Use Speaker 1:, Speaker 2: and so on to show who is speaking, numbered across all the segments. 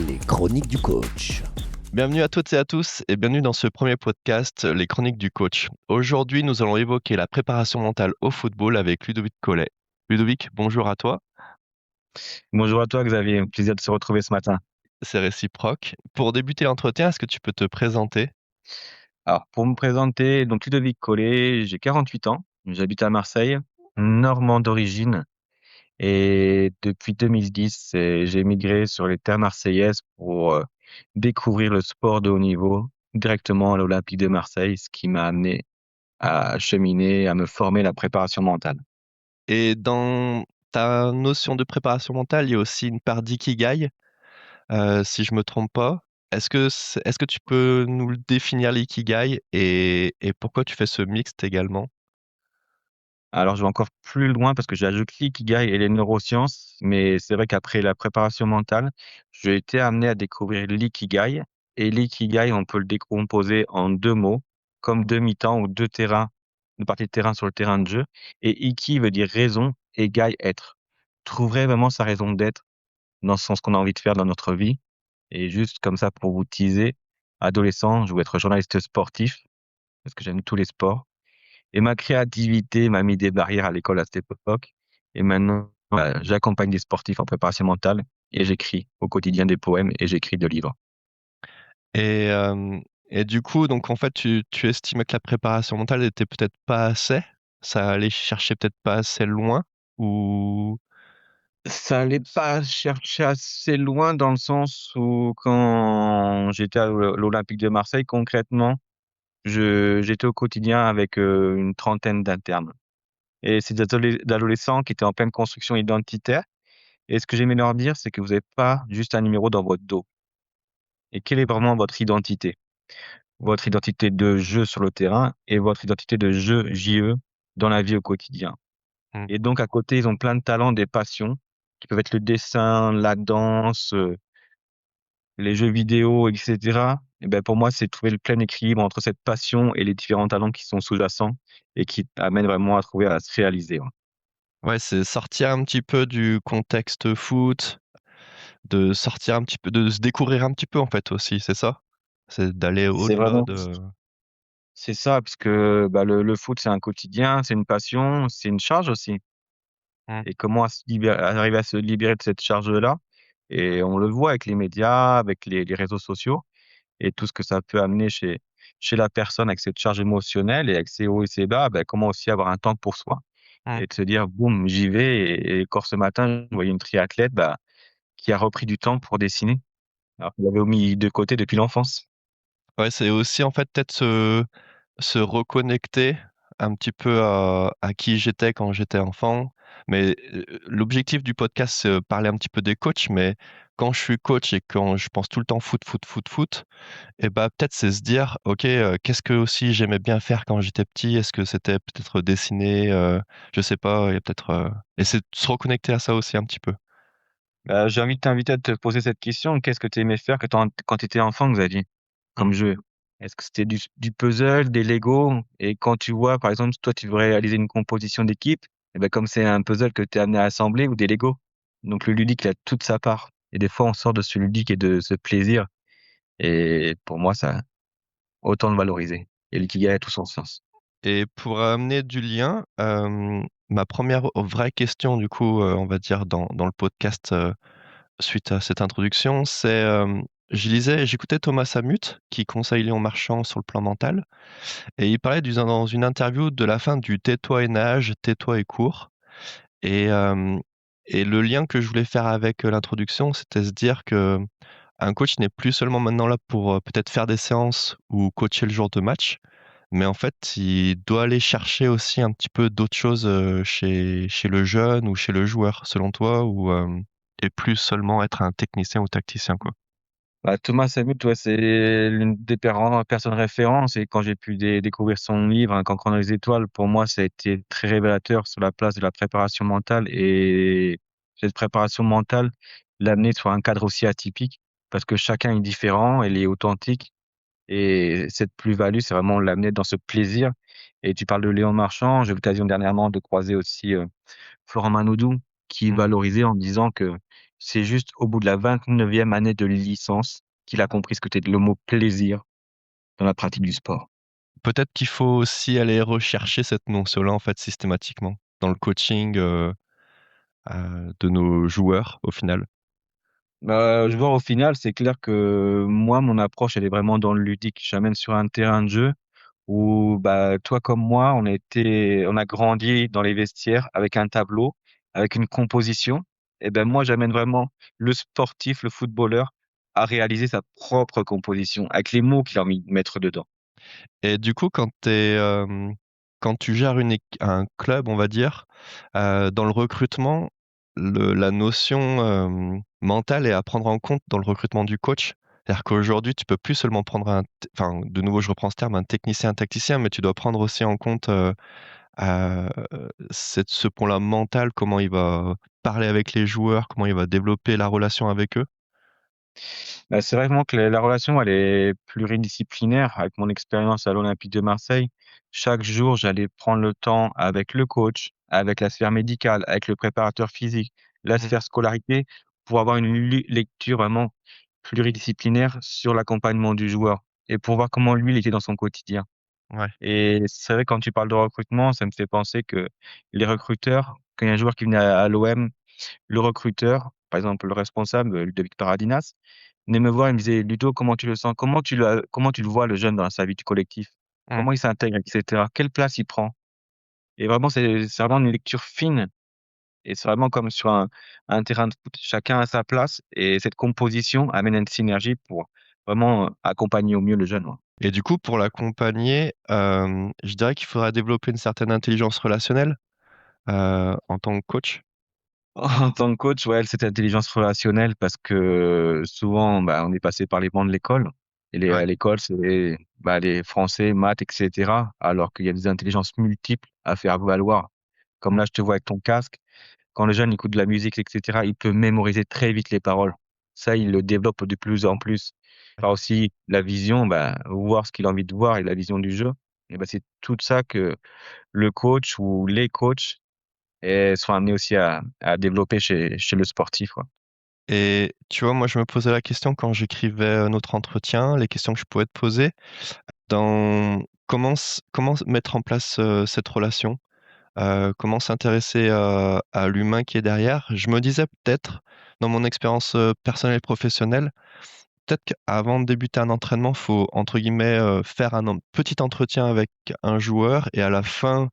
Speaker 1: Les chroniques du coach.
Speaker 2: Bienvenue à toutes et à tous et bienvenue dans ce premier podcast, Les Chroniques du coach. Aujourd'hui, nous allons évoquer la préparation mentale au football avec Ludovic Collet. Ludovic, bonjour à toi,
Speaker 3: Bonjour à toi Xavier, plaisir de se retrouver ce matin.
Speaker 2: c'est réciproque. Pour débuter l'entretien, est-ce que tu peux te présenter?
Speaker 3: Alors pour me présenter, donc Ludovic Collet, j'ai 48 ans, j'habite à Marseille, normand d'origine et depuis 2010, j'ai émigré sur les terres marseillaises pour découvrir le sport de haut niveau directement à l'Olympique de Marseille, ce qui m'a amené à cheminer, à me former la préparation mentale.
Speaker 2: Et dans ta notion de préparation mentale, il y a aussi une part d'ikigai, si je me trompe pas. Est-ce que tu peux nous le définir l'ikigai et pourquoi tu fais ce mixte également?
Speaker 3: Alors, je vais encore plus loin parce que j'ajoute l'ikigai et les neurosciences, mais c'est vrai qu'après la préparation mentale, j'ai été amené à découvrir l'ikigai. Et l'ikigai, on peut le décomposer en 2 mots, comme demi-temps ou 2 terrains, 2 parties de terrain sur le terrain de jeu. Et iki veut dire raison et gai être. Trouver vraiment sa raison d'être dans ce sens qu'on a envie de faire dans notre vie. Et juste comme ça pour vous teaser, adolescent, je voulais être journaliste sportif parce que j'aime tous les sports. Et ma créativité m'a mis des barrières à l'école à cette époque. Et maintenant, j'accompagne des sportifs en préparation mentale et j'écris au quotidien des poèmes et j'écris 2 livres.
Speaker 2: Et, et du coup, donc en fait, tu estimais que la préparation mentale était peut-être pas assez? Ça allait chercher peut-être pas assez loin? Ou
Speaker 3: Ça allait pas chercher assez loin dans le sens où quand j'étais à l'Olympique de Marseille, concrètement, j'étais au quotidien avec, une trentaine d'internes et c'est des adolescents qui étaient en pleine construction identitaire et ce que j'aimais leur dire, c'est que vous avez pas juste un numéro dans votre dos et quelle est vraiment votre identité? Votre identité de jeu sur le terrain et votre identité de jeu JE dans la vie au quotidien.
Speaker 2: mmh,
Speaker 3: Et donc à côté, ils ont plein de talents, des passions qui peuvent être le dessin, la danse, les jeux vidéo et cetera. Et ben, pour moi, c'est trouver le plein équilibre entre cette passion et les différents talents qui sont sous-jacents et qui amènent vraiment à se réaliser, ouais.
Speaker 2: ouais, c'est sortir un petit peu du contexte foot, de sortir un petit peu, de se découvrir un petit peu en fait aussi, c'est ça? C'est d'aller
Speaker 3: C'est
Speaker 2: au-delà
Speaker 3: vraiment
Speaker 2: de
Speaker 3: c'est ça, puisque, bah, le foot, c'est un quotidien, c'est une passion, c'est une charge aussi.
Speaker 2: mmh,
Speaker 3: Et comment arriver à se libérer de cette charge-là et on le voit avec les médias, avec les réseaux sociaux et tout ce que ça peut amener chez la personne avec cette charge émotionnelle et avec ses hauts et ses bas, bah, comment aussi avoir un temps pour soi
Speaker 2: mmh.
Speaker 3: et de se dire: «Boum, j'y vais» et encore ce matin, je voyais une triathlète, bah, qui a repris du temps pour dessiner, alors qu'elle l'avait mis de côté depuis l'enfance.
Speaker 2: Ouais, c'est aussi en fait peut-être se reconnecter un petit peu à qui j'étais quand j'étais enfant. Mais, l'objectif du podcast, c'est, parler un petit peu des coachs, mais quand je suis coach et quand je pense tout le temps foot, foot, foot, foot, et bah, peut-être c'est se dire: «OK, qu'est-ce que aussi j'aimais bien faire quand j'étais petit?» Est-ce que c'était peut-être dessiner, je sais pas, il y a peut-être, essayer de se reconnecter à ça aussi un petit peu.
Speaker 3: Bah, j'ai envie de t'inviter à te poser cette question. Qu'est-ce que tu aimais faire quand tu étais enfant, Xavier,
Speaker 2: Mmh.
Speaker 3: comme jeu? Est-ce que c'était du puzzle, des Lego? Et quand tu vois, par exemple, toi, tu veux réaliser une composition d'équipe, et ben comme c'est un puzzle que tu es amené à assembler ou des Lego. Donc le ludique, il a toute sa part. Et des fois, on sort de ce ludique et de ce plaisir. Et pour moi, ça autant le valoriser. Et l'ikigai a tout son sens.
Speaker 2: Et pour amener du lien, ma première vraie question du coup, on va dire dans le podcast, suite à cette introduction, c'est, j'écoutais Thomas Samut qui conseille Léon Marchand sur le plan mental et il parlait dans une interview de la fin du «Tais-toi et nage, tais-toi et cours» et hem et le lien que je voulais faire avec, l'introduction, c'était se dire que un coach n'est plus seulement maintenant là pour, peut-être faire des séances ou coacher le jour de match, mais en fait, il doit aller chercher aussi un petit peu d'autres choses, chez le jeune ou chez le joueur, selon toi? Ou, et plus seulement être un technicien ou tacticien, quoi?
Speaker 3: Bah, Thomas Samut, ouais, c'est l'une des personnes références et quand j'ai pu découvrir son livre, «Un cancre dans les étoiles», pour moi, ça a été très révélateur sur la place de la préparation mentale et cette préparation mentale, l'amener sur un cadre aussi atypique parce que chacun est différent, elle est authentique et cette plus-value, c'est vraiment l'amener dans ce plaisir et tu parles de Léon Marchand, j'ai eu l'occasion dernièrement de croiser aussi, Florent Manodou qui
Speaker 2: Mmh.
Speaker 3: valorisait en disant que C'est juste au bout de la 29e année de licence qu'il a compris ce que c'était le mot plaisir dans la pratique du sport.
Speaker 2: Peut-être qu'il faut aussi aller rechercher cette notion-là, en fait, systématiquement, dans le coaching, de nos joueurs, au final.
Speaker 3: Je vois au final, c'est clair que moi, mon approche, elle est vraiment dans le ludique. J'amène sur un terrain de jeu où, toi comme moi, on a grandi dans les vestiaires avec un tableau, avec une composition. Et ben moi, j'amène vraiment le sportif, le footballeur, à réaliser sa propre composition avec les mots qu'il a envie de mettre dedans.
Speaker 2: Et du coup, quand tu gères un club, on va dire, dans le recrutement, la notion, mentale est à prendre en compte dans le recrutement du coach. C'est-à-dire qu'aujourd'hui, tu peux plus seulement prendre enfin, de nouveau, je reprends ce terme, un technicien, un tacticien, mais tu dois prendre aussi en compte, heu, ce point-là mental, comment il va parler avec les joueurs, comment il va développer la relation avec eux.
Speaker 3: C'est vraiment que la relation, elle est pluridisciplinaire. Avec mon expérience à l'Olympique de Marseille, chaque jour, j'allais prendre le temps avec le coach, avec la sphère médicale, avec le préparateur physique, la
Speaker 2: Mmh.
Speaker 3: sphère scolarité, pour avoir une lecture vraiment pluridisciplinaire sur l'accompagnement du joueur et pour voir comment lui, il était dans son quotidien.
Speaker 2: Ouais.
Speaker 3: Et c'est vrai, quand tu parles de recrutement, ça me fait penser que les recruteurs, quand il y a un joueur qui venait à l'OM, le recruteur, par exemple le responsable, Ludovic Paradinas, venait me voir, il me disait: «Ludo, comment tu le sens? Comment tu le vois, le jeune, dans sa vie du collectif?
Speaker 2: Mmh.
Speaker 3: Comment il s'intègre et cetera? Quelle place il prend?» Et vraiment, c'est vraiment une lecture fine et c'est vraiment comme sur un terrain de foot. Chacun a sa place et cette composition amène une synergie pour vraiment, accompagner au mieux le jeune, ouais.
Speaker 2: Et du coup, pour l'accompagner, je dirais qu'il faudra développer une certaine intelligence relationnelle, en tant que coach.
Speaker 3: En tant que coach, ouais, cette intelligence relationnelle parce que souvent, on est passé par les bancs de l'école et
Speaker 2: Ouais.
Speaker 3: à l'école, c'est, les français, maths et cetera, alors qu'il y a des intelligences multiples à faire valoir. Comme
Speaker 2: Mmh.
Speaker 3: là, je te vois avec ton casque, quand le jeune écoute de la musique et cetera, il peut mémoriser très vite les paroles. Ça, il le développe de plus en plus. Par aussi la vision, voir ce qu'il a envie de voir et la vision du jeu et c'est tout ça que le coach ou les coachs sont amenés aussi à développer chez le sportif, quoi.
Speaker 2: Et tu vois, moi, je me posais la question quand j'écrivais, notre entretien, les questions que je pouvais te poser, dans comment mettre en place, cette relation? Comment s'intéresser à l'humain qui est derrière? Je me disais peut-être, dans mon expérience, personnelle et professionnelle, peut-être qu'avant de débuter un entraînement, faut entre guillemets, faire un petit entretien avec un joueur et à la fin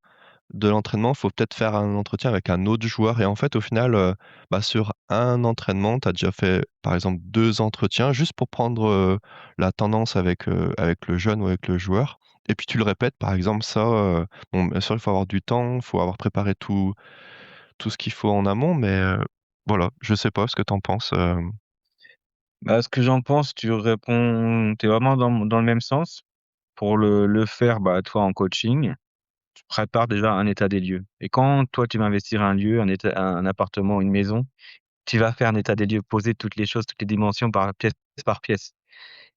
Speaker 2: de l'entraînement, faut peut-être faire un entretien avec un autre joueur et en fait, au final, sur un entraînement, tu as déjà fait, par exemple, 2 entretiens juste pour prendre, la tendance avec le jeune ou avec le joueur et puis tu le répètes, par exemple, ça, bon, bien sûr, il faut avoir du temps, il faut avoir préparé tout ce qu'il faut en amont mais voilà, je sais pas ce que tu en penses,
Speaker 3: Ce que j'en pense, tu es vraiment dans le même sens. Pour le faire, toi, en coaching, tu prépares déjà un état des lieux et quand toi, tu vas investir un lieu, un appartement, une maison, tu vas faire un état des lieux, poser toutes les choses, toutes les dimensions par pièce.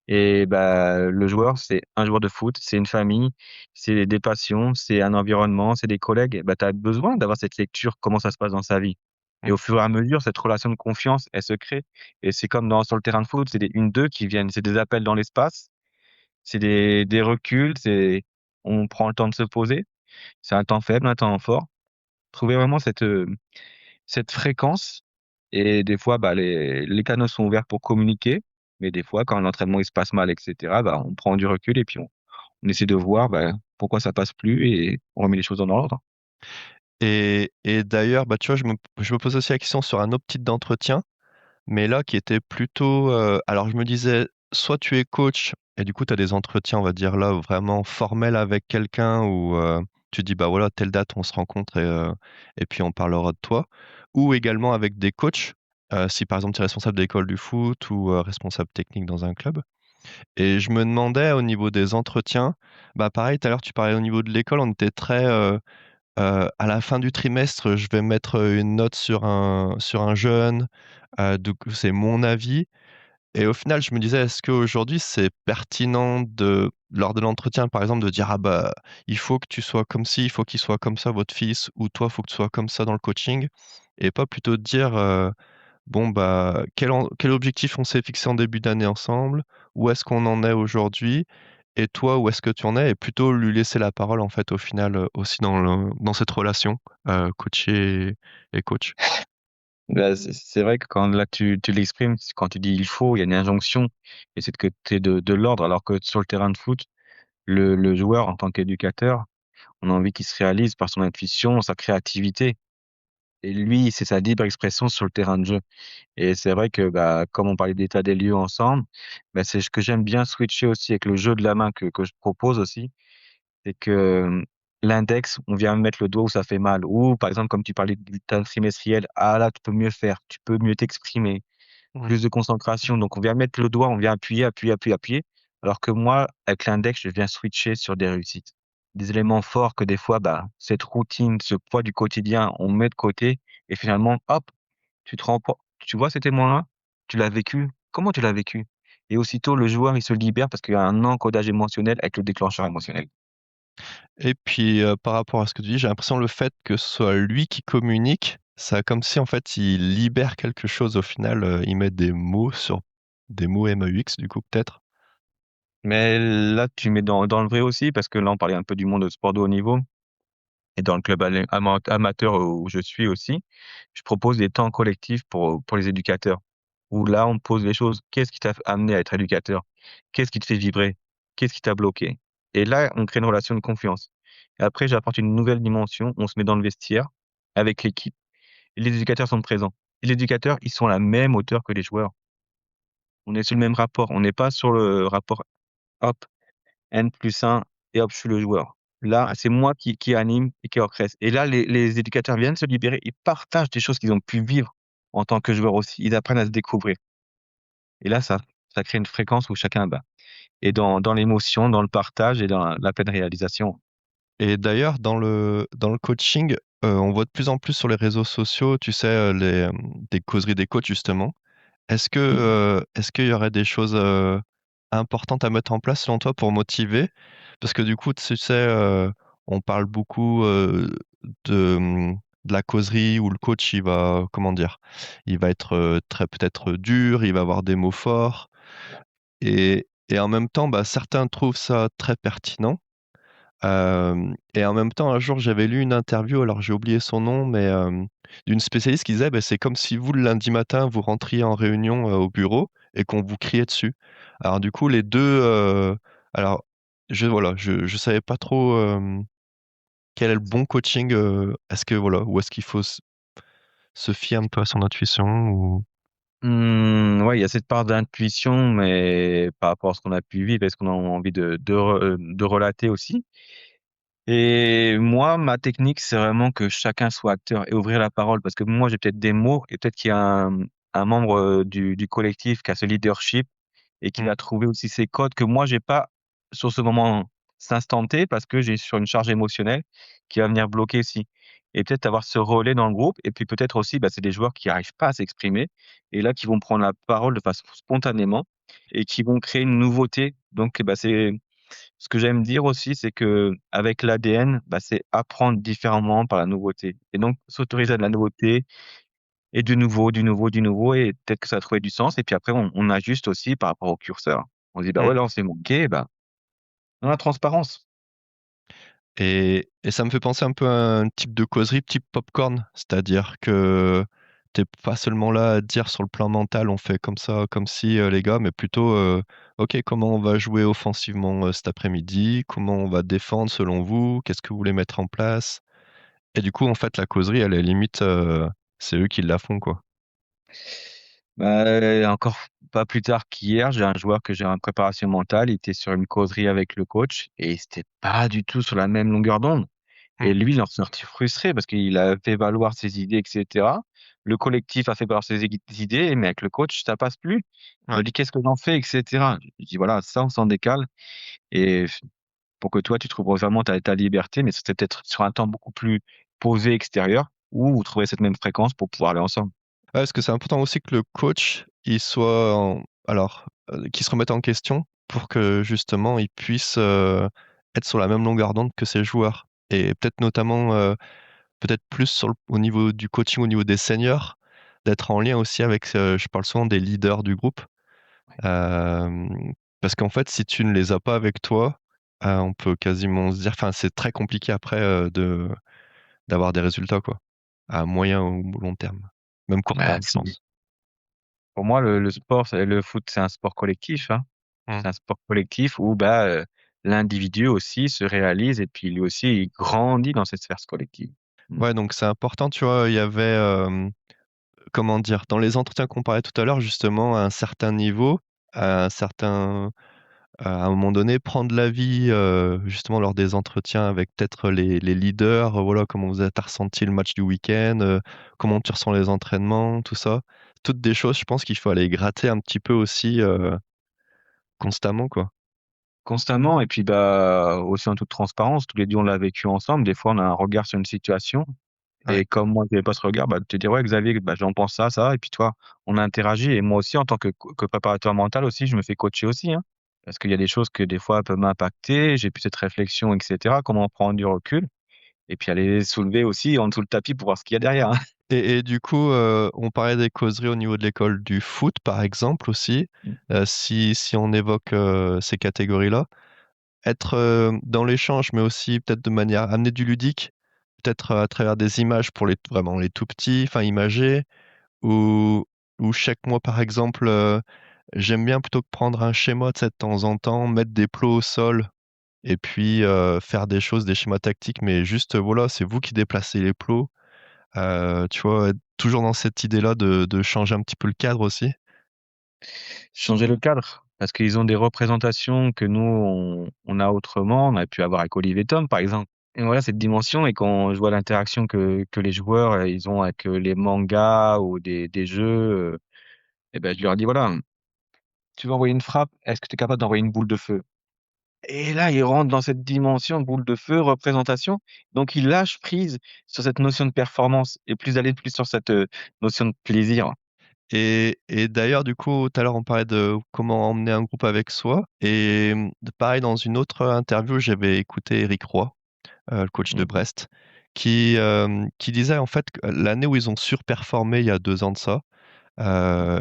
Speaker 3: Et le joueur, c'est un joueur de foot, c'est une famille, c'est des passions, c'est un environnement, c'est des collègues. Tu as besoin d'avoir cette lecture, comment ça se passe dans sa vie. Et
Speaker 2: mmh,
Speaker 3: au fur et à mesure, cette relation de confiance, elle se crée. Et c'est comme sur le terrain de foot, c'est des 1-2 qui viennent, c'est des appels dans l'espace, c'est des reculs, on prend le temps de se poser. C'est un temps faible, un temps fort. Trouver vraiment cette fréquence et des fois, les canaux sont ouverts pour communiquer, mais des fois, quand l'entraînement il se passe mal et cetera, on prend du recul et puis on essaie de voir, pourquoi ça passe plus et on remet les choses dans ordre.
Speaker 2: et d'ailleurs, tu vois, je me pose aussi la question sur un autre type d'entretien. Mais là, qui était plutôt, alors je me disais, soit tu es coach et du coup tu as des entretiens, on va dire là, vraiment formels avec quelqu'un où, tu dis: «Bah, voilà, telle date on se rencontre et puis on parlera de toi». Ou également avec des coachs, si par exemple tu es responsable de l'école du foot ou, responsable technique dans un club. Et je me demandais au niveau des entretiens, pareil tout à l'heure tu parlais au niveau de l'école, on était très, à la fin du trimestre, je vais mettre, une note sur un jeune, donc c'est mon avis et au final, je me disais: «Est-ce qu'aujourd'hui, c'est pertinent de lors de l'entretien, par exemple, de dire: "Ah il faut que tu sois comme ci, il faut qu'il soit comme ça votre fils" ou "Toi, il faut que tu sois comme ça dans le coaching" et pas plutôt de dire, bon, bah, quel objectif on s'est fixé en début d'année ensemble? Où est-ce qu'on en est aujourd'hui? Et toi, où est-ce que tu en es? Et plutôt lui laisser la parole, en fait, au final, aussi dans cette relation, coaché et coach.
Speaker 3: Bah, c'est vrai que quand là tu l'exprimes, quand tu dis il faut, il y a une injonction et c'est que tu es de l'ordre alors que sur le terrain de foot, le joueur en tant qu'éducateur, on a envie qu'il se réalise par son intuition, sa créativité et lui, c'est sa libre expression sur le terrain de jeu et c'est vrai que, bah, comme on parlait d'état des lieux ensemble, bah, c'est ce que j'aime bien switcher aussi avec le jeu de la main que je propose aussi, c'est que, l'index, on vient mettre le doigt où ça fait mal ou par exemple, comme tu parlais du ta trimestriel, ah là, tu peux mieux faire, tu peux mieux t'exprimer.
Speaker 2: Mmh.
Speaker 3: Plus de concentration, donc on vient mettre le doigt, on vient appuyer, appuyer, appuyer, appuyer, alors que moi, avec l'index, je viens switcher sur des réussites. Des éléments forts que des fois, bah, cette routine, ce poids du quotidien, on met de côté et finalement, hop, tu te rends pas tu vois cet élément-là? Tu l'as vécu? Comment tu l'as vécu? Et aussitôt le joueur, il se libère parce qu'il y a un encodage émotionnel avec le déclencheur émotionnel.
Speaker 2: Et puis, par rapport à ce que tu dis, j'ai l'impression le fait que ce soit lui qui communique, ça comme si, en fait, il libère quelque chose au final, il met des mots MAUX du coup peut-être?
Speaker 3: Mais là, tu mets dans le vrai aussi parce que là, on parlait un peu du monde de sport de haut niveau. Et dans le club amateur où je suis aussi, je propose des temps collectifs pour les éducateurs, où là, on pose les choses. Qu'est-ce qui t'a amené à être éducateur? Qu'est-ce qui te fait vibrer? Qu'est-ce qui t'a bloqué? Et là, on crée une relation de confiance. Et après, j'apporte une nouvelle dimension. On se met dans le vestiaire avec l'équipe et les éducateurs sont présents. Et les éducateurs, ils sont à la même hauteur que les joueurs. On est sur le même rapport. On n'est pas sur le rapport, hop, N+1 et hop, je suis le joueur. Là, c'est moi qui anime et qui orchestre et là, les éducateurs viennent se libérer, ils partagent des choses qu'ils ont pu vivre en tant que joueur aussi. Ils apprennent à se découvrir et là, ça crée une fréquence où chacun, bah, est dans l'émotion, dans le partage et dans la pleine réalisation.
Speaker 2: Et d'ailleurs, dans le coaching, on voit de plus en plus sur les réseaux sociaux, tu sais, des causeries des coachs justement.
Speaker 3: Mmh.
Speaker 2: Est-ce qu'il y aurait des choses, importantes à mettre en place selon toi pour motiver? Parce que du coup, tu sais, on parle beaucoup, de, de la causerie où le coach il va, comment dire? Il va être, très peut-être dur, il va avoir des mots forts et en même temps, bah, certains trouvent ça très pertinent. Et en même temps, un jour, j'avais lu une interview, alors j'ai oublié son nom, mais d'une spécialiste qui disait: «Beh, c'est comme si vous, le lundi matin, vous rentriez en réunion, au bureau et qu'on vous criait dessus». Alors du coup, les 2, alors voilà, je savais pas trop, quel est le bon coaching, est-ce que voilà, ou est-ce qu'il faut se fier un peu à son intuition ou
Speaker 3: Ouais, il y a cette part d'intuition, mais par rapport à ce qu'on a pu vivre et ce qu'on a envie de relater aussi. Et moi, ma technique, c'est vraiment que chacun soit acteur et ouvrir la parole parce que moi, j'ai peut-être des mots et peut-être qu'il y a un membre, du collectif qui a ce leadership et qui
Speaker 2: mmh,
Speaker 3: va trouver aussi ces codes que moi j'ai pas sur ce moment cet instant T parce que j'ai sur une charge émotionnelle qui va venir bloquer aussi et peut-être avoir ce relais dans le groupe et puis peut-être aussi, bah, c'est des joueurs qui arrivent pas à s'exprimer et là qui vont prendre la parole de façon spontanément et qui vont créer une nouveauté donc bah, c'est ce que j'aime dire aussi, c'est qu'avec l'ADN, bah, c'est apprendre différemment par la nouveauté et donc s'autoriser à de la nouveauté et du nouveau, du nouveau, du nouveau et peut-être que ça va trouver du sens et puis après on ajuste aussi par rapport au curseur. On se dit: «Bah,
Speaker 2: mmh.
Speaker 3: ouais, là, on s'est manqué, bah, dans la transparence».
Speaker 2: Et ça me fait penser un peu à un type de causerie type popcorn. C'est-à-dire que tu pas seulement là à dire sur le plan mental: «On fait comme ça, comme si les gars», mais plutôt, «OK, comment on va jouer offensivement, cet après-midi? Comment on va défendre selon vous? Qu'est-ce que vous voulez mettre en place?» Et du coup, en fait, la causerie, elle est limite, c'est eux qui la font, quoi.
Speaker 3: Bah, encore pas plus tard qu'hier, j'ai un joueur que j'ai en préparation mentale, il était sur une causerie avec le coach et c'était pas du tout sur la même longueur d'onde
Speaker 2: Mmh.
Speaker 3: et lui, il en ressorti frustré parce qu'il a fait valoir ses idées et cetera. Le collectif a fait valoir ses idées, mais avec le coach, ça passe plus. Il
Speaker 2: Ouais.
Speaker 3: me dit: «Qu'est-ce que j'en fais?» et cetera. Je dis: «Voilà, ça, on s'en décale et pour que toi, tu trouves vraiment ta liberté, mais c'était peut-être sur un temps beaucoup plus posé extérieur où vous trouvez cette même fréquence pour pouvoir aller ensemble».
Speaker 2: Ouais, parce que c'est important aussi que le coach, il soit qu'il se remette en question pour que justement il puisse, être sur la même longueur d'onde que ses joueurs et peut-être notamment, peut-être plus au niveau du coaching, au niveau des seniors. d'être en lien aussi avec, je parle souvent des leaders du groupe. Euh, Parce qu'en fait, si tu ne les as pas avec toi, on peut quasiment se dire, enfin, c'est très compliqué après d'avoir des résultats, quoi, à moyen ou long terme, même court
Speaker 3: Bah,
Speaker 2: terme, je pense.
Speaker 3: pour moi, le sport, le foot, c'est un sport collectif, hein.
Speaker 2: Mm.
Speaker 3: C'est un sport collectif où bah, l'individu aussi se réalise et puis lui aussi, il grandit dans cette sphère collective. Mm.
Speaker 2: Ouais, donc c'est important, tu vois, il y avait, comment dire, dans les entretiens qu'on parlait tout à l'heure, justement, à un certain niveau, à un certain, à un moment donné, prendre l'avis, justement, lors des entretiens avec peut-être les leaders, voilà, comment vous avez ressenti le match du week-end, comment tu ressens les entraînements, tout ça. Toutes des choses, je pense qu'il faut aller gratter un petit peu aussi, constamment, quoi.
Speaker 3: Constamment, et puis bah, aussi en toute transparence, tous les deux on l'a vécu ensemble. Des fois, on a un regard sur une situation,
Speaker 2: Ouais.
Speaker 3: et comme moi, je n'avais pas ce regard, bah, de te dire, ouais, Xavier, bah, j'en pense ça, et puis toi, on a interagi, et moi aussi, en tant que préparateur mental aussi, je me fais coacher aussi, hein, parce qu'il y a des choses que des fois peuvent m'impacter, j'ai plus cette réflexion, etc. Comment prendre du recul, et puis aller les soulever aussi en dessous le tapis pour voir ce qu'il y a derrière, hein.
Speaker 2: Et du coup, on parlait des causeries au niveau de l'école du foot, par exemple, aussi. Si on évoque ces catégories-là, être dans l'échange, mais aussi peut-être de manière amener du ludique, peut-être à travers des images pour les vraiment les tout petits, enfin imagés, ou chaque mois, par exemple, j'aime bien plutôt que prendre un schéma, tu sais, de temps en temps, mettre des plots au sol et puis faire des choses, des schémas tactiques, mais juste voilà, c'est vous qui déplacez les plots. Tu vois, être toujours dans cette idée-là de changer un petit peu le cadre aussi.
Speaker 3: Changer le cadre, parce qu'ils ont des représentations que nous, on a autrement. On a pu avoir avec Olivier Tom, par exemple. Et voilà, cette dimension, et quand je vois l'interaction que les joueurs, ils ont avec les mangas ou des jeux, et ben, je leur dis, voilà, tu veux envoyer une frappe, est-ce que tu es capable d'envoyer une boule de feu? Et là, ils rentrent dans cette dimension boule de feu, représentation. Donc, ils lâchent prise sur cette notion de performance et aller plus sur cette notion de plaisir.
Speaker 2: Et d'ailleurs, du coup, tout à l'heure, on parlait de comment emmener un groupe avec soi. Et pareil, dans une autre interview, j'avais écouté Eric Roy, le coach de
Speaker 3: Mhm.
Speaker 2: Brest, qui disait en fait que l'année où ils ont surperformé il y a 2 ans de ça,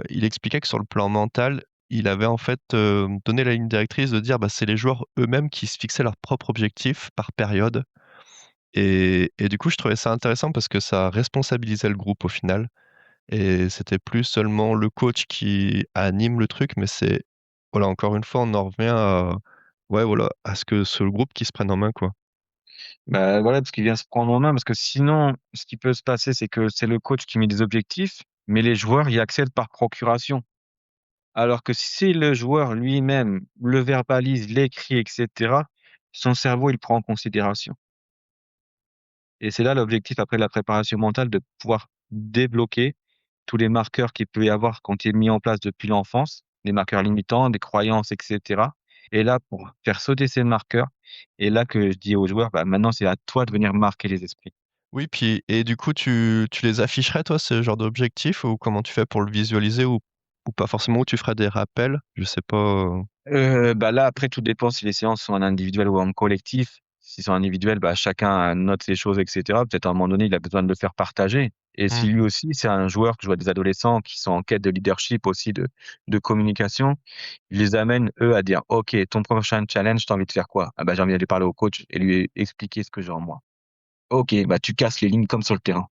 Speaker 2: il expliquait que sur le plan mental, il avait en fait donné la ligne directrice de dire bah, c'est les joueurs eux-mêmes qui se fixaient leurs propres objectifs par période. Et du coup, je trouvais ça intéressant parce que ça responsabilisait le groupe au final. Et c'était plus seulement le coach qui anime le truc, mais c'est, voilà, encore une fois, on en revient à, ouais, voilà, à ce que ce le groupe qui se prenne en main, quoi.
Speaker 3: Bah, voilà, parce qu'il vient se prendre en main, parce que sinon, ce qui peut se passer, c'est que c'est le coach qui met des objectifs, mais les joueurs y accèdent par procuration. Alors que si le joueur lui-même le verbalise, l'écrit, etc., son cerveau, il prend en considération. Et c'est là l'objectif après de la préparation mentale, de pouvoir débloquer tous les marqueurs qu'il peut y avoir quand il est mis en place depuis l'enfance, des marqueurs limitants, des croyances, etc. Et là, pour faire sauter ces marqueurs, et là que je dis aux joueurs, bah, maintenant c'est à toi de venir marquer les esprits.
Speaker 2: Oui, puis, et du coup, tu les afficherais, toi, ce genre d'objectifs, ou comment tu fais pour le visualiser, ou pas forcément, ou tu ferais des rappels, je sais pas.
Speaker 3: Bah, là, après, tout dépend si les séances sont en individuel ou en collectif. Si c'est en individuel, bah, chacun note ses choses, etc. Peut-être à un moment donné, il a besoin de le faire partager. Et si
Speaker 2: Hmm.
Speaker 3: lui aussi, c'est un joueur, que je vois des adolescents qui sont en quête de leadership aussi, de communication, il les amène, eux, à dire, OK, ton prochain challenge, t'as envie de faire quoi? Ah, bah, j'ai envie d'aller parler au coach et lui expliquer ce que j'ai en moi. OK, bah, tu casses les lignes comme sur le terrain.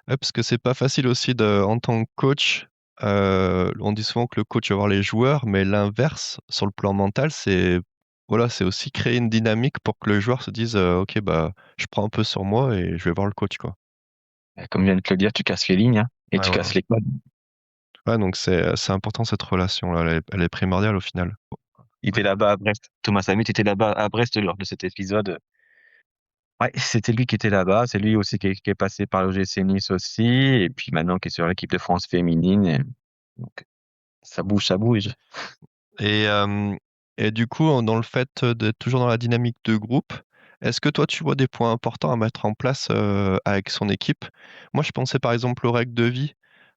Speaker 2: Ouais, parce que c'est pas facile aussi en tant que coach. On dit souvent que le coach va voir les joueurs, mais l'inverse, sur le plan mental, c'est voilà, c'est aussi créer une dynamique pour que le joueur se dise ok, bah, je prends un peu sur moi et je vais voir le coach, quoi.
Speaker 3: Comme je viens de te le dire, tu casses les lignes, hein, et
Speaker 2: Ouais,
Speaker 3: tu
Speaker 2: voilà.
Speaker 3: casses les codes.
Speaker 2: Ouais, donc c'est important cette relation-là, elle est primordiale au final.
Speaker 3: Il était là-bas à Brest. Thomas Hamid était là-bas à Brest lors de cet épisode. Ouais, c'était lui qui était là-bas. C'est lui aussi qui est passé par l'OGC Nice aussi, et puis maintenant qui est sur l'équipe de France féminine. Donc, ça bouge, ça bouge.
Speaker 2: Et, du coup, dans le fait d'être toujours dans la dynamique de groupe, est-ce que toi, tu vois des points importants à mettre en place avec son équipe? Moi, je pensais par exemple aux règles de vie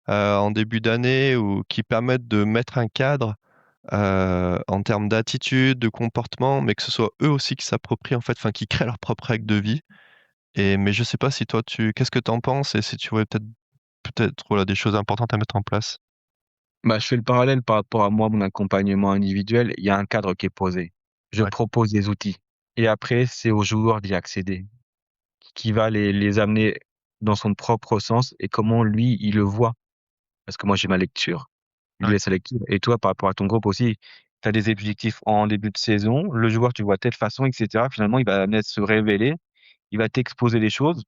Speaker 2: en début d'année ou qui permettent de mettre un cadre en termes d'attitude, de comportement, mais que ce soit eux aussi qui s'approprient en fait, enfin qui créent leurs propres règles de vie. Mais je sais pas si toi, qu'est-ce que tu en penses et si tu vois peut-être. peut-être voilà, des choses importantes à mettre en place?
Speaker 3: Bah, je fais le parallèle par rapport à moi, mon accompagnement individuel. Il y a un cadre qui est posé. Je
Speaker 2: Ouais.
Speaker 3: propose des outils et après, c'est au joueur d'y accéder, qui va les amener dans son propre sens et comment lui, il le voit. Parce que moi, j'ai ma lecture. Lui
Speaker 2: Ouais.
Speaker 3: a sa lecture et toi, par rapport à ton groupe aussi, tu as des objectifs en début de saison. Le joueur, tu vois de telle façon et cetera. Finalement, il va amener à se révéler, il va t'exposer les choses.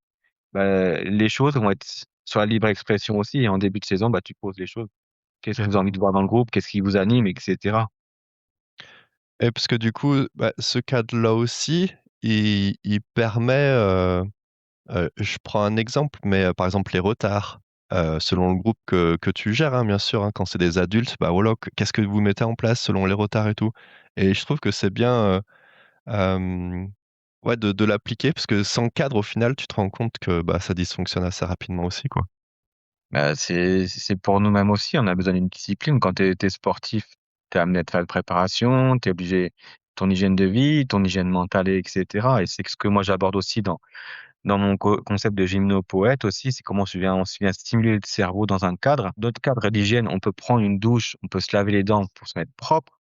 Speaker 3: Bah, les choses vont être sur la libre expression aussi et en début de saison, bah, tu poses les choses. Qu'est-ce que
Speaker 2: OK.
Speaker 3: vous avez envie de voir dans le groupe? Qu'est-ce qui vous anime et cetera.
Speaker 2: Et parce que du coup, bah, ce cadre-là aussi, il permet, je prends un exemple, mais par exemple les retards, selon le groupe que tu gères, hein, bien sûr, hein, quand c'est des adultes, bah, voilà, qu'est-ce que vous mettez en place selon les retards et tout? Et je trouve que c'est bien, ouais, de l'appliquer parce que sans cadre, au final, tu te rends compte que, bah, ça dysfonctionne assez rapidement aussi, quoi.
Speaker 3: Bah, c'est pour nous-mêmes aussi, on a besoin d'une discipline. Quand tu es sportif, tu es amené à faire une préparation, tu es obligé ton hygiène de vie, ton hygiène mentale et cetera et c'est ce que moi j'aborde aussi dans mon concept de gymnopoète aussi, c'est comment on vient stimuler le cerveau dans un cadre. D'autres cadres d'hygiène, on peut prendre une douche, on peut se laver les dents pour se mettre propre,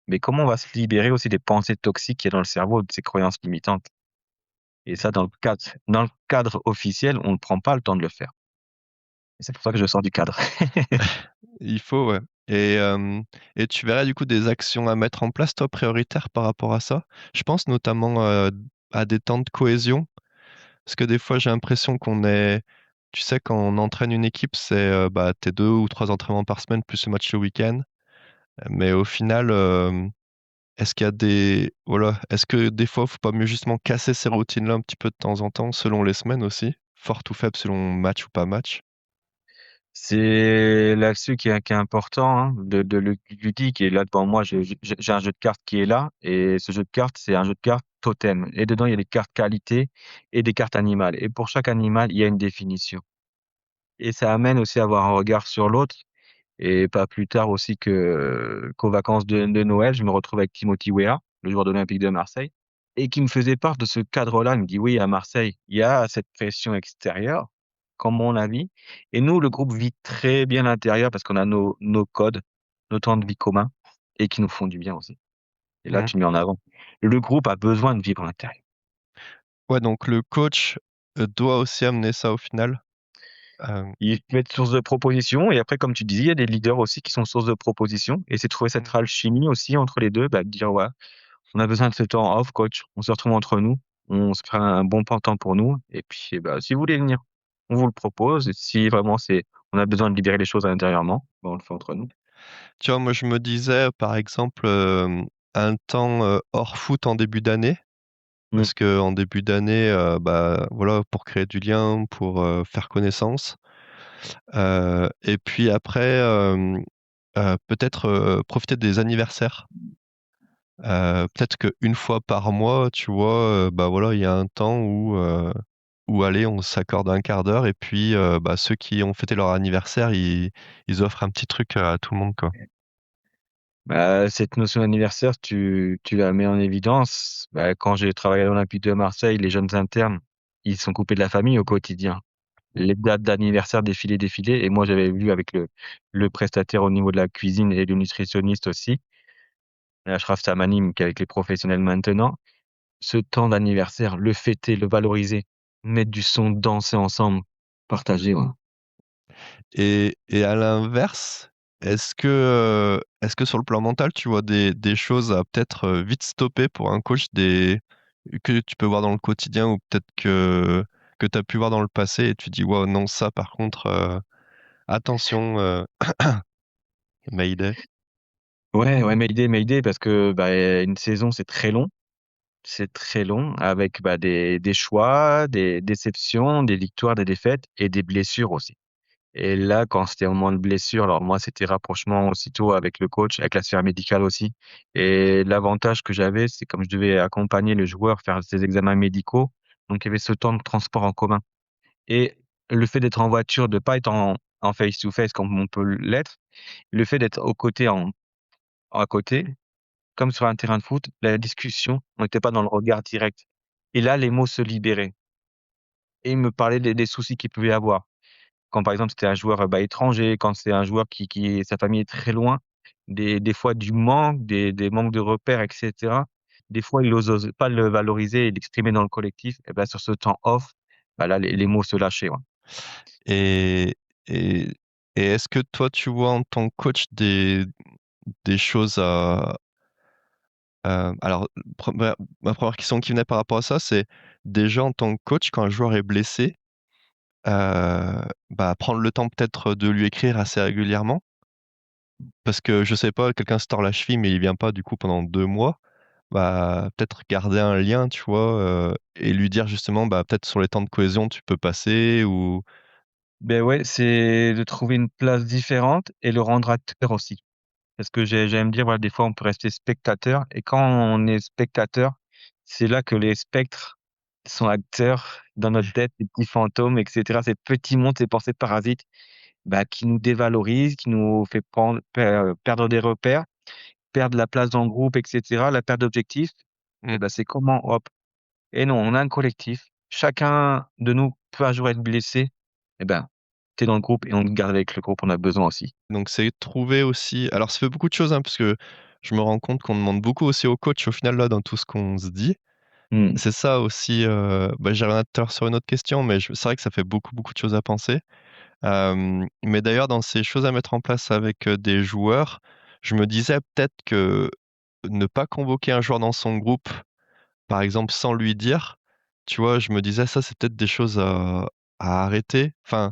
Speaker 3: mais comment on va se libérer aussi des pensées toxiques qu'il y a dans le cerveau, de ces croyances limitantes? Et ça, dans le cadre officiel, on ne prend pas le temps de le faire. Et c'est pour ça que je sors du cadre.
Speaker 2: Il faut, ouais. Et tu verrais du coup des actions à mettre en place, toi, prioritaires par rapport à ça? Je pense notamment, à des temps de cohésion, parce que des fois j'ai l'impression qu'on est tu sais, quand on entraîne une équipe, c'est, bah, tes 2 ou 3 entraînements par semaine plus le match le week-end. Mais au final, est-ce qu'il y a des voilà, est-ce que des fois, faut pas mieux justement casser ces routines-là un petit peu de temps en temps, selon les semaines aussi? Fortes ou faibles selon match ou pas match?
Speaker 3: C'est là-dessus qui est important, hein, de le ludique et là devant moi, j'ai un jeu de cartes qui est là et ce jeu de cartes, c'est un jeu de cartes totem et dedans, il y a des cartes qualité et des cartes animales et pour chaque animal, il y a une définition et ça amène aussi à avoir un regard sur l'autre et pas plus tard aussi qu'aux vacances de Noël, je me retrouve avec Timothy Weah, le joueur de l'Olympique de Marseille et qui me faisait part de ce cadre-là. Il me dit: «Oui, à Marseille, il y a cette pression extérieure, comme on la vit et nous, le groupe vit très bien l'intérieur parce qu'on a nos codes, nos temps de vie communs et qui nous font du bien aussi» et là,
Speaker 2: Mmh.
Speaker 3: tu le mets en avant. Le groupe a besoin de vivre à l'intérieur.
Speaker 2: Ouais, donc le coach, doit aussi amener ça au final? Hem,
Speaker 3: Il peut être source de propositions et après, comme tu disais, il y a des leaders aussi qui sont source de propositions et c'est trouver cette
Speaker 2: mmh.
Speaker 3: alchimie aussi entre les 2, bah, de dire: «Ouais, on a besoin de ce temps off coach, on se retrouve entre nous, on se fait un bon temps pour nous et puis, bah, si vous voulez venir, on vous le propose et si vraiment on a besoin de libérer les choses intérieurement, bah, on le fait entre nous».
Speaker 2: Tu vois, moi, je me disais, par exemple, un temps, hors foot en début d'année,
Speaker 3: Mmh.
Speaker 2: parce qu'en début d'année, bah, voilà, pour créer du lien, pour, faire connaissance, et puis après, peut-être, profiter des anniversaires. Peut-être qu'une fois par mois, tu vois, bah, voilà, il y a un temps où allez, on s'accorde un quart d'heure et puis, bah, ceux qui ont fêté leur anniversaire, ils offrent un petit truc, à tout le monde, quoi.
Speaker 3: Bah, cette notion d'anniversaire, tu la mets en évidence. Bah, quand j'ai travaillé à l'Olympique de Marseille, les jeunes internes, ils sont coupés de la famille au quotidien. Les dates d'anniversaire défilaient et moi j'avais vu avec le prestataire au niveau de la cuisine et le nutritionniste aussi, Achraf Tamanim, qui est avec les professionnels maintenant. Ce temps d'anniversaire, le fêter, le valoriser, mettre du son, danser ensemble, partager, ouais.
Speaker 2: Et à l'inverse, est-ce que sur le plan mental, tu vois des choses à peut-être, vite stopper pour un coach, des que tu peux voir dans le quotidien ou peut-être que tu as pu voir dans le passé et tu dis: «Waouh, non, ça par contre, attention, mayday».
Speaker 3: Ouais, ouais, Mayday parce que, bah, une saison, c'est très long avec, bah, des choix, des déceptions, des victoires, des défaites et des blessures aussi. Et là, quand c'était au moment de blessure, alors moi, c'était rapprochement aussitôt avec le coach, avec la sphère médicale aussi. Et l'avantage que j'avais, c'est comme je devais accompagner le joueur, faire ses examens médicaux, donc il y avait ce temps de transport en commun. Et le fait d'être en voiture, de pas être en face to face comme on peut l'être, le fait d'être aux côtés à côté, comme sur un terrain de foot, la discussion, on n'était pas dans le regard direct. Et là, les mots se libéraient et il me parlait des soucis qu'il pouvait avoir. quand par exemple, c'était un joueur, étranger, quand c'est un joueur qui sa famille est très loin, des fois du manque, des manques de repères et cetera. Des fois, il osent pas le valoriser et l'exprimer dans le collectif et bah, sur ce temps off, bah, là, les mots se lâchaient, ouais.
Speaker 2: Et et et est-ce que toi, tu vois en tant que coach des choses à, alors ma 1re question qui venait par rapport à ça, c'est déjà en tant que coach, quand un joueur est blessé, bah, prendre le temps peut-être de lui écrire assez régulièrement? Parce que je sais pas, quelqu'un se tord la cheville, mais il vient pas du coup pendant 2 mois, bah, peut-être garder un lien, tu vois? Et lui dire justement, bah, peut-être sur les temps de cohésion, tu peux passer ou
Speaker 3: Beh, ouais, c'est de trouver une place différente et le rendre acteur aussi. Parce que j'aime dire, voilà, des fois, on peut rester spectateur et quand on est spectateur, c'est là que les spectres sont acteurs dans notre tête, ces petits fantômes et cetera, ces petits mondes, ces pensées parasites, bah, qui nous dévalorisent, qui nous fait perdre des repères, perdre la place dans le groupe et cetera, la perte d'objectifs et
Speaker 2: mmh,
Speaker 3: bah, c'est comment hop et non, on a un collectif, chacun de nous peut un jour être blessé et ben, tu es dans le groupe et on te garde avec le groupe, on a besoin aussi.
Speaker 2: donc c'est trouver aussi alors ça fait beaucoup de choses, hein, parce que je me rends compte qu'on demande beaucoup aussi au coach au final là dans tout ce qu'on se dit.
Speaker 3: Mmh.
Speaker 2: C'est ça aussi, bah, j'y reviendrai tout à l'heure sur une autre question, mais c'est vrai que ça fait beaucoup, beaucoup de choses à penser. Mais d'ailleurs dans ces choses à mettre en place avec, des joueurs, je me disais peut-être que ne pas convoquer un joueur dans son groupe, par exemple sans lui dire, tu vois? Je me disais ça c'est peut-être des choses à arrêter. Enfin,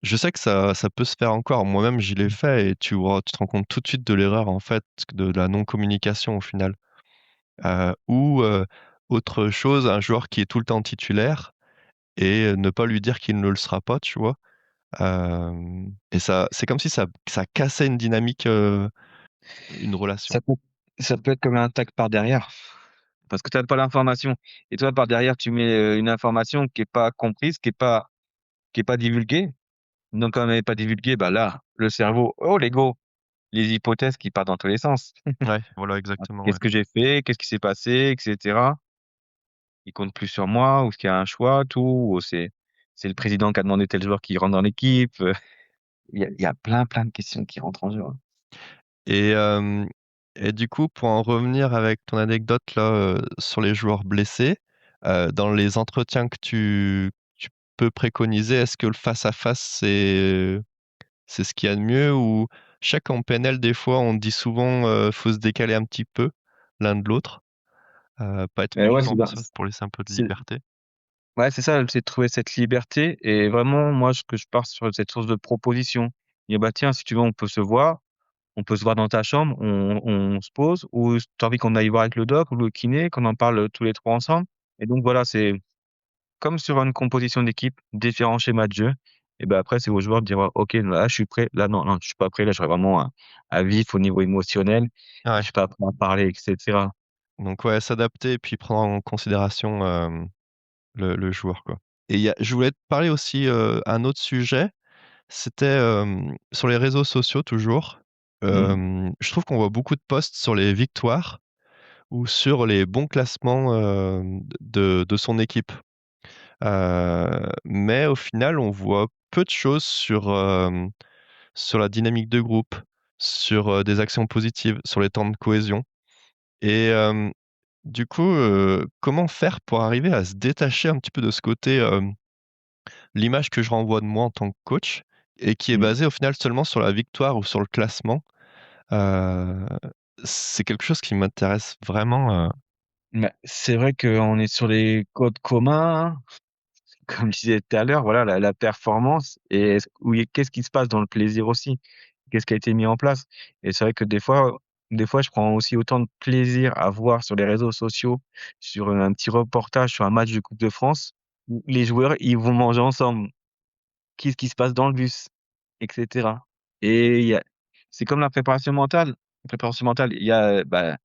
Speaker 2: je sais que ça peut se faire encore. Moi-même j'y l'ai fait et tu te rends compte tout de suite de l'erreur en fait, de la non-communication au final. Ou, autre chose, un joueur qui est tout le temps titulaire et ne pas lui dire qu'il ne le sera pas, tu vois? Et ça c'est comme si ça cassait une dynamique, une relation.
Speaker 3: Ça peut ça peut être comme un tag par derrière, parce que tu as pas l'information et toi par derrière tu mets, une information qui est pas comprise, qui est pas divulguée. Donc comme elle est pas divulguée, bah, là, le cerveau, oh l'ego, les hypothèses qui partent dans tous les sens.
Speaker 2: Ouais, voilà exactement, ouais.
Speaker 3: Qu'est-ce que j'ai fait? Qu'est-ce qui s'est passé? Et cetera. Il compte plus sur moi ou est-ce qu'il y a un choix, tout, ou c'est le président qui a demandé tel joueur qui rentre dans l'équipe, il y a plein, plein de questions qui rentrent en jeu, hein.
Speaker 2: Et et du coup, pour en revenir avec ton anecdote là, sur les joueurs blessés, dans les entretiens que tu peux préconiser, est-ce que le face à face, c'est ce qu'il y a de mieux? Ou je sais qu'en PNL, des fois, on dit souvent, faut se décaler un petit peu l'un de l'autre, pas être
Speaker 3: Ouais,
Speaker 2: uniquement face à face pour laisser un peu de
Speaker 3: c'est
Speaker 2: liberté.
Speaker 3: ouais, c'est ça, c'est de trouver cette liberté et vraiment moi ce que je pars sur cette source de proposition. Et bah, tiens, si tu veux, on peut se voir dans ta chambre, on se pose ou tu as envie qu'on aille voir avec le doc ou le kiné, qu'on en parle, tous les 3 ensemble et donc voilà, c'est comme sur une composition d'équipe, différents schémas de jeu et bah, après c'est aux joueurs de dire: «Ouais, OK, là je suis prêt, là non, non, je suis pas prêt, là j'aurais vraiment un vif au niveau émotionnel, je
Speaker 2: Ouais,
Speaker 3: suis pas prêt à parler» et cetera.
Speaker 2: donc ouais, s'adapter et puis prendre en considération, le joueur, quoi. Et il y a je voulais te parler aussi, un autre sujet, c'était, sur les réseaux sociaux toujours.
Speaker 3: Mmh.
Speaker 2: Je trouve qu'on voit beaucoup de posts sur les victoires ou sur les bons classements, de son équipe. Mais au final, on voit peu de choses sur la dynamique de groupe, sur, des actions positives, sur les temps de cohésion et du coup, comment faire pour arriver à se détacher un petit peu de ce côté, l'image que je renvoie de moi en tant que coach et qui est
Speaker 3: Mmh.
Speaker 2: basée au final seulement sur la victoire ou sur le classement? Heu, c'est quelque chose qui m'intéresse vraiment,
Speaker 3: Bah, c'est vrai qu'on est sur les codes communs, comme je disais tout à l'heure, voilà, la performance et est-ce oui, qu'est-ce qui se passe dans le plaisir aussi? Qu'est-ce qui a été mis en place? Et c'est vrai que des fois, je prends aussi autant de plaisir à voir sur les réseaux sociaux, sur, un petit reportage sur un match de Coupe de France, où les joueurs, ils vont manger ensemble. Qu'est-ce qui se passe dans le bus? Et cetera. Et il y a c'est comme la préparation mentale. La préparation mentale, il y a, bah,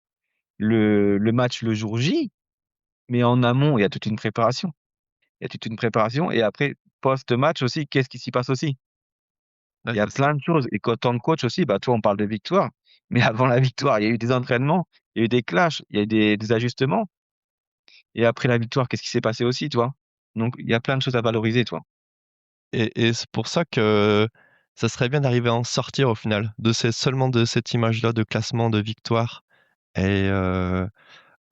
Speaker 3: le match le jour J, mais en amont, il y a toute une préparation. Il y a toute une préparation et après post-match aussi, qu'est-ce qui s'y passe aussi?
Speaker 2: ouais,
Speaker 3: Il y a
Speaker 2: c'est ça.
Speaker 3: plein de choses et qu'en tant que coach aussi, bah, toi, on parle de victoire, mais avant la victoire, il y a eu des entraînements, il y a eu des clashs, il y a eu des ajustements et après la victoire, qu'est-ce qui s'est passé aussi, tu vois? Donc il y a plein de choses à valoriser, tu vois?
Speaker 2: Et c'est pour ça que ça serait bien d'arriver à en sortir au final, seulement de cette image-là de classement, de victoire. Et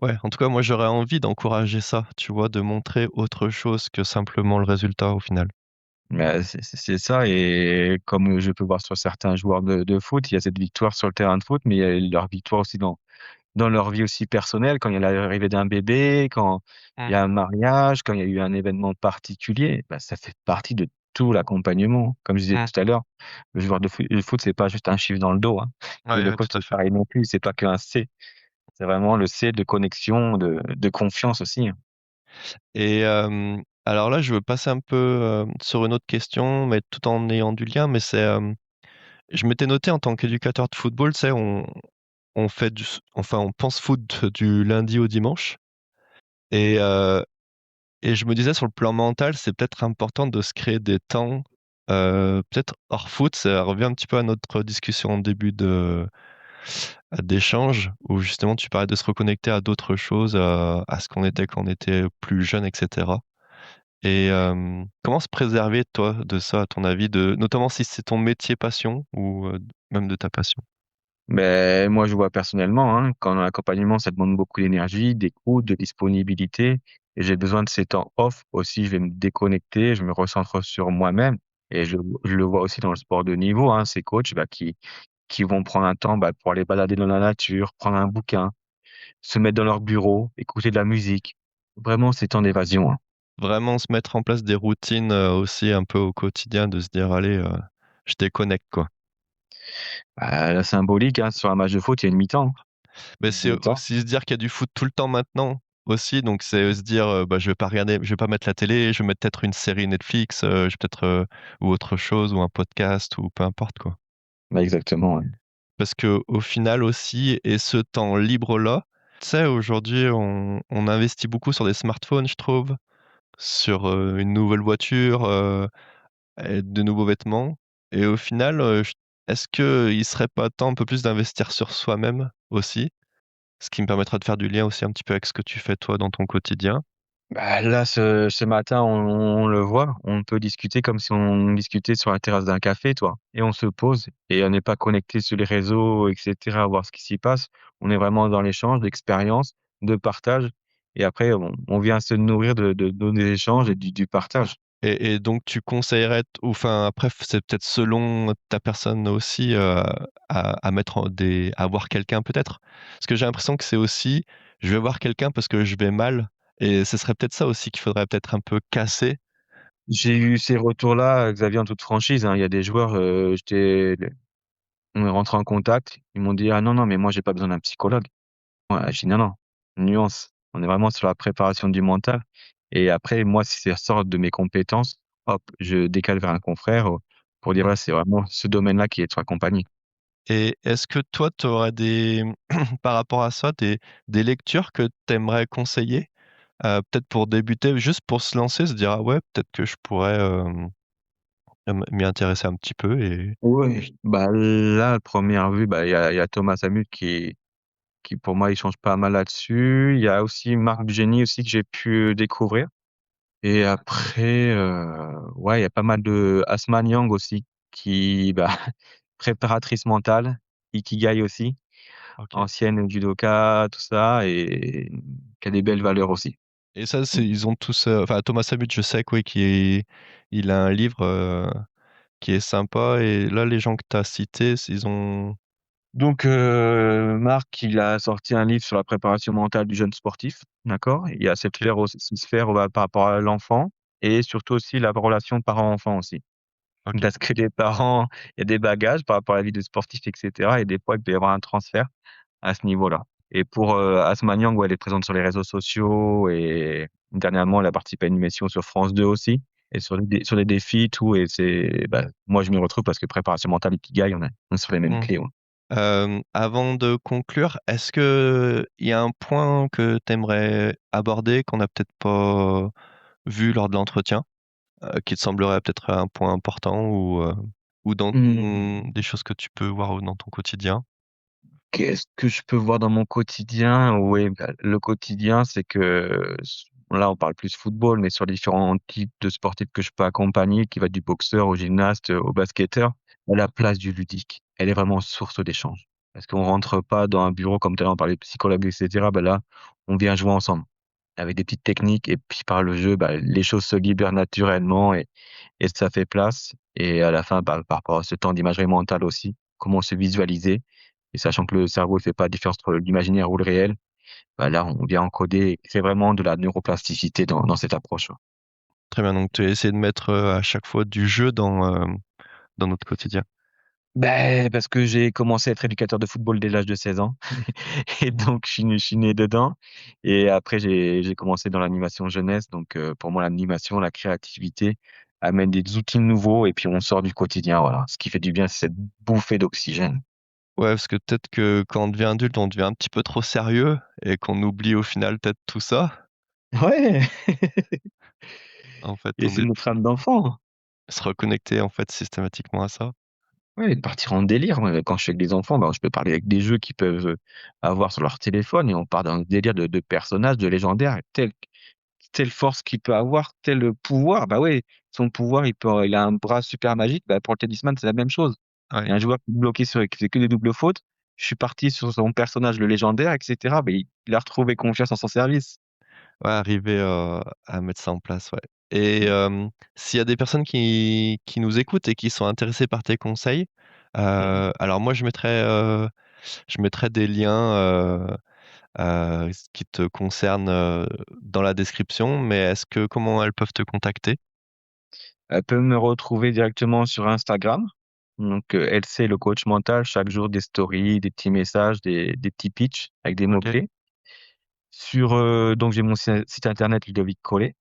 Speaker 2: ouais, en tout cas, moi j'aurais envie d'encourager ça, tu vois, de montrer autre chose que simplement le résultat au final.
Speaker 3: Mais c'est ça et comme je peux voir sur certains joueurs de foot, il y a cette victoire sur le terrain de foot, mais il y a leur victoire aussi dans leur vie aussi personnelle, quand il y a l'arrivée d'un bébé, quand il
Speaker 2: Mmh.
Speaker 3: y a un mariage, quand il y a eu un événement particulier, bah, ça fait partie de tout l'accompagnement. Comme je disais
Speaker 2: Mmh.
Speaker 3: tout à l'heure, le joueur de foot, c'est pas juste un chiffre dans le dos, hein. Et
Speaker 2: Ouais,
Speaker 3: le
Speaker 2: ouais,
Speaker 3: coach,
Speaker 2: tout à
Speaker 3: c'est
Speaker 2: fait.
Speaker 3: pareil non plus, c'est pas qu'un C. C'est vraiment le C de connexion, de confiance aussi, hein.
Speaker 2: Et alors là, je veux passer un peu, sur une autre question, mais tout en ayant du lien, mais c'est, je m'étais noté en tant qu'éducateur de football, tu sais, on fait enfin, on pense foot du lundi au dimanche et heu et je me disais sur le plan mental, c'est peut-être important de se créer des temps, peut-être hors foot. Ça revient un petit peu à notre discussion en début d'échange où justement tu parlais de se reconnecter à d'autres choses, à ce qu'on était quand on était plus jeune et cetera. Et comment se préserver toi de ça à ton avis, notamment si c'est ton métier passion ou même de ta passion?
Speaker 3: Mais moi, je vois personnellement, hein, quand l'accompagnement, ça demande beaucoup d'énergie, d'écoute, de disponibilité. Et j'ai besoin de ces temps off aussi. Je vais me déconnecter, je me recentre sur moi-même. Et je le vois aussi dans le sport de niveau, hein, ces coachs bah, qui vont prendre un temps bah, pour aller balader dans la nature, prendre un bouquin, se mettre dans leur bureau, écouter de la musique. Vraiment, ces temps d'évasion, hein.
Speaker 2: Vraiment se mettre en place des routines, aussi un peu au quotidien, de se dire: «Allez, je déconnecte, quoi».
Speaker 3: Bah, la symbolique, hein, sur un match de foot, il y a une mi-temps.
Speaker 2: Mais
Speaker 3: N'oubliez
Speaker 2: c'est
Speaker 3: pas.
Speaker 2: aussi se dire qu'il y a du foot tout le temps maintenant aussi, donc c'est se dire, bah, je vais pas mettre la télé, je vais mettre peut-être une série Netflix, je vais peut-être, ou autre chose ou un podcast ou peu importe, quoi.
Speaker 3: Bah, exactement, ouais.
Speaker 2: Parce qu'au final aussi et ce temps libre-là, tu sais, aujourd'hui, on investit beaucoup sur des smartphones, je trouve, sur, une nouvelle voiture, et de nouveaux vêtements et au final, est-ce qu'il serait pas temps un peu plus d'investir sur soi-même aussi? Ce qui me permettra de faire du lien aussi un petit peu avec ce que tu fais toi dans ton quotidien.
Speaker 3: Bah, là, ce matin, on le voit, on peut discuter comme si on discutait sur la terrasse d'un café, toi. Et on se pose et on n'est pas connecté sur les réseaux et cetera, à voir ce qui s'y passe. On est vraiment dans l'échange, d'expérience, de partage et après on vient se nourrir de nos échanges et du partage.
Speaker 2: Et donc tu conseillerais ou enfin après c'est peut-être selon ta personne aussi, à mettre à voir quelqu'un peut-être? Parce que j'ai l'impression que c'est aussi, je vais voir quelqu'un parce que je vais mal et ce serait peut-être ça aussi qu'il faudrait peut-être un peu casser.
Speaker 3: J'ai eu ces retours-là, Xavier, en toute franchise, hein. Il y a des joueurs, on est rentré en contact, ils m'ont dit: «Ah non, non, mais moi j'ai pas besoin d'un psychologue». Ouais, j'ai dit: «Non, non, nuance, on est vraiment sur la préparation du mental et après moi, si ça sort de mes compétences, hop, je décale vers un confrère, pour dire:
Speaker 2: Mmh.
Speaker 3: «Voilà, c'est vraiment ce domaine-là qui est être accompagné».
Speaker 2: Et est-ce que toi tu aurais par rapport à ça, des lectures que tu aimerais conseiller? Peut-être pour débuter, juste pour se lancer, se dire: «Ah ouais, peut-être que je pourrais, m'y intéresser un petit peu» et
Speaker 3: Oui. Bah, là, à première vue, bah, il y a Thomas Samut qui pour moi, il change pas mal là-dessus. Il y a aussi Marc Génie aussi que j'ai pu découvrir et après, ouais, il y a pas mal de Asma Nyang aussi qui, bah, préparatrice mentale, Ikigai aussi.
Speaker 2: OK.
Speaker 3: Ancienne judoka, tout ça et qui a des belles valeurs aussi.
Speaker 2: Et ça,
Speaker 3: Mmh.
Speaker 2: ils ont tous, enfin Thomas Samut, je sais que oui, il a un livre, qui est sympa et là, les gens que tu as cités, ils ont
Speaker 3: Donc Marc, il a sorti un livre sur la préparation mentale du jeune sportif, d'accord? Il y a cette sphère, bah, par rapport à l'enfant et surtout aussi la relation parent-enfant aussi.
Speaker 2: OK.
Speaker 3: Parce que les parents, il y a des bagages par rapport à la vie de sportif et cetera et des fois, il peut y avoir un transfert à ce niveau-là. Et pour, Asma Niang, ouais, elle est présente sur les réseaux sociaux et dernièrement, elle a participé à une émission sur France 2 aussi et sur les défis, tout et c'est bah, moi, je m'y retrouve parce que préparation mentale et Ikigai, on est sur les mêmes
Speaker 2: Mmh.
Speaker 3: clés, ouais.
Speaker 2: Avant de conclure, est-ce qu'il y a un point que tu aimerais aborder qu'on n'a peut-être pas vu lors de l'entretien, qui te semblerait peut-être un point important ou
Speaker 3: Mmh.
Speaker 2: des choses que tu peux voir dans ton quotidien?
Speaker 3: Qu'est-ce que je peux voir dans mon quotidien? Oui, bah, le quotidien, c'est que Là, on parle plus football, mais sur différents types de sportifs que je peux accompagner, qui va du boxeur au gymnaste, au basketteur, la place du ludique, elle est vraiment source d'échange. Parce qu'on rentre pas dans un bureau comme tout à l'heure, on parlait de psychologue et cetera, là, on vient jouer ensemble avec des petites techniques et puis par le jeu, les choses se libèrent naturellement et ça fait place et à la fin, par rapport à ce temps d'imagerie mentale aussi, comment se visualiser et sachant que le cerveau ne fait pas la différence entre l'imaginaire ou le réel, là, on vient encoder c'est vraiment de la neuroplasticité dans cette approche, ouais.
Speaker 2: Très bien, donc tu as essayé de mettre à chaque fois du jeu dans notre quotidien.
Speaker 3: Parce que j'ai commencé à être éducateur de football dès l'âge de 16 ans et donc je suis né dedans et après j'ai commencé dans l'animation jeunesse donc pour moi l'animation, la créativité amène des outils nouveaux et puis on sort du quotidien, voilà. Ce qui fait du bien, c'est cette bouffée d'oxygène.
Speaker 2: Ouais, parce que peut-être que quand on devient adulte, on devient un petit peu trop sérieux et qu'on oublie au final peut-être tout ça.
Speaker 3: Ouais
Speaker 2: En fait,
Speaker 3: et
Speaker 2: on
Speaker 3: c'est
Speaker 2: est
Speaker 3: notre âme d'enfant.
Speaker 2: se reconnecter en fait systématiquement à ça.
Speaker 3: Ouais, de partir en délire. Moi, quand je suis avec des enfants, je peux parler avec des jeux qu'ils peuvent, avoir sur leur téléphone et on part dans un délire de personnages, de légendaires, telle force qu'il peut avoir, tel pouvoir. Bah ouais, son pouvoir, il a un bras super magique. Bah, pour le tennisman, c'est la même chose. Il y
Speaker 2: Ouais.
Speaker 3: a un joueur qui est bloqué qui fait que des doubles fautes. Je suis parti sur son personnage, le légendaire, et cetera. Il a retrouvé confiance en son service.
Speaker 2: Ouais, arriver, à mettre ça en place, ouais. Et s'il y a des personnes qui nous écoutent et qui sont intéressées par tes conseils,
Speaker 3: Mmh.
Speaker 2: alors moi je mettrai des liens, ce qui te concernent, dans la description, mais comment elles peuvent te contacter?
Speaker 3: Elle peut me retrouver directement sur Instagram. Donc, elle, c'est le coach mental. Chaque jour, des stories, des petits messages, des petits pitchs avec des
Speaker 2: OK.
Speaker 3: mots-clés. Donc j'ai mon site internet Ludovic Collet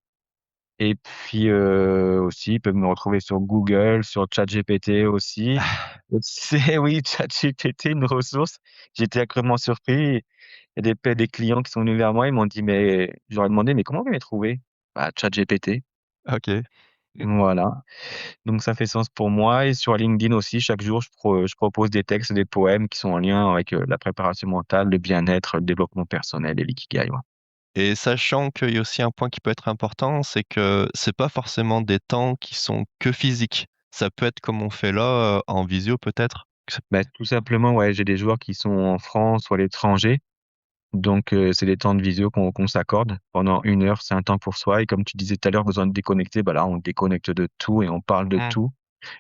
Speaker 3: et puis, aussi, ils peuvent me retrouver sur Google, sur ChatGPT aussi. C'est oui, ChatGPT, une ressource. J'étais agréablement surpris. Il y a des clients qui sont venus vers moi, ils m'ont dit: «Mais» je leur ai demandé: «Mais comment vous m'avez trouvé?» ChatGPT.
Speaker 2: OK.
Speaker 3: Voilà. Donc ça fait sens pour moi et sur LinkedIn aussi, chaque jour, je propose des textes, des poèmes qui sont en lien avec, la préparation mentale, le bien-être, le développement personnel et l'ikigai, ouais.
Speaker 2: Et sachant qu'il y a aussi un point qui peut être important, c'est que c'est pas forcément des temps qui sont que physiques. Ça peut être comme on fait là, en visio peut-être?
Speaker 3: Tout simplement, ouais, j'ai des joueurs qui sont en France ou à l'étranger, donc c'est des temps de visio qu'on s'accorde pendant 1 heure, c'est un temps pour soi et comme tu disais tout à l'heure, besoin de déconnecter, là, on déconnecte de tout et on parle de
Speaker 2: Mmh.
Speaker 3: tout,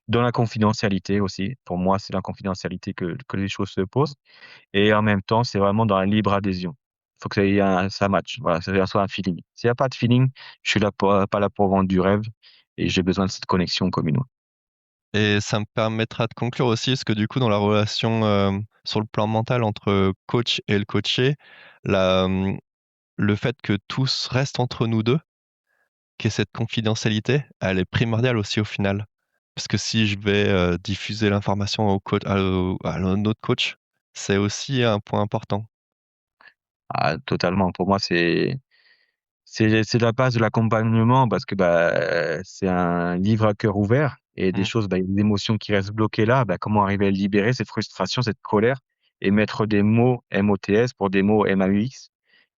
Speaker 3: dans la confidentialité aussi. Pour moi, c'est la confidentialité que les choses se posent et en même temps, c'est vraiment dans la libre adhésion. Faut que ça matche, voilà, ça soit un feeling. S'il y a pas de feeling, je suis là pour pas là pour vendre du rêve et j'ai besoin de cette connexion commune, ouais.
Speaker 2: Et ça me permettra de conclure aussi, parce que du coup, dans la relation, sur le plan mental entre coach et le coaché, la, mmh, le fait que tous reste entre nous 2, qu'il y ait cette confidentialité, elle est primordiale aussi au final. Parce que si je vais, diffuser l'information à un autre coach, c'est aussi un point important.
Speaker 3: Ah totalement, pour moi, c'est la base de l'accompagnement parce que, c'est un livre à cœur ouvert et des
Speaker 2: Mmh.
Speaker 3: choses, il y a des émotions qui restent bloquées là, comment arriver à libérer cette frustration, cette colère et mettre des mots MOTS pour des mots MAUX.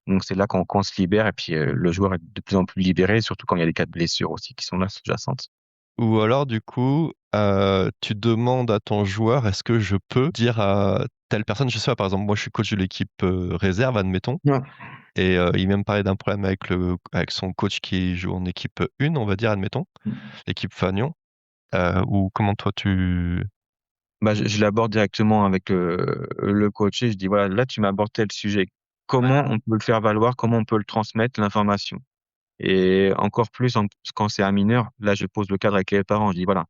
Speaker 3: Donc c'est là qu'on se libère et puis, le joueur est de plus en plus libéré, surtout quand il y a des cas de blessures aussi qui sont là sous-jacentes.
Speaker 2: Ou alors du coup, tu demandes à ton joueur: «Est-ce que je peux dire à telle personne?» Je sais pas, par exemple, moi je suis coach de l'équipe, réserve, admettons.
Speaker 3: Ouais.
Speaker 2: Et il vient me parler d'un problème avec son coach qui joue en équipe 1, on va dire, admettons,
Speaker 3: Mmh.
Speaker 2: l'équipe fanion, ou comment toi tu
Speaker 3: Je l'aborde directement avec, le coach et je dis: «Voilà, là tu m'abordes tel sujet.
Speaker 2: Ouais.
Speaker 3: Comment on peut le faire valoir? Comment on peut le transmettre l'information?» Et encore plus quand c'est un mineur, là, je pose le cadre avec les parents. Je dis: «Voilà,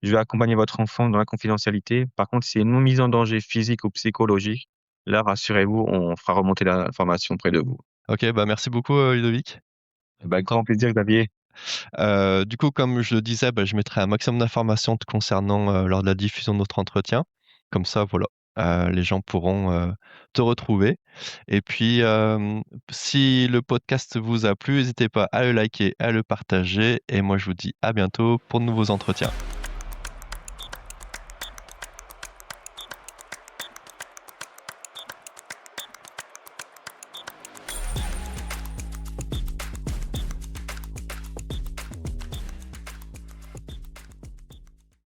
Speaker 3: je vais accompagner votre enfant dans la confidentialité. Par contre, s'il est non mis en danger physique ou psychologique, là, rassurez-vous, on fera remonter l'information près de vous».
Speaker 2: OK, bah, merci beaucoup, Ludovic.
Speaker 3: Grand plaisir, Xavier.
Speaker 2: Du coup, comme je le disais, bah, je mettrai un maximum d'informations te concernant, lors de la diffusion de notre entretien. Comme ça, voilà, les gens pourront, te retrouver et puis, si le podcast vous a plu, n'hésitez pas à le liker, à le partager et moi je vous dis à bientôt pour de nouveaux entretiens.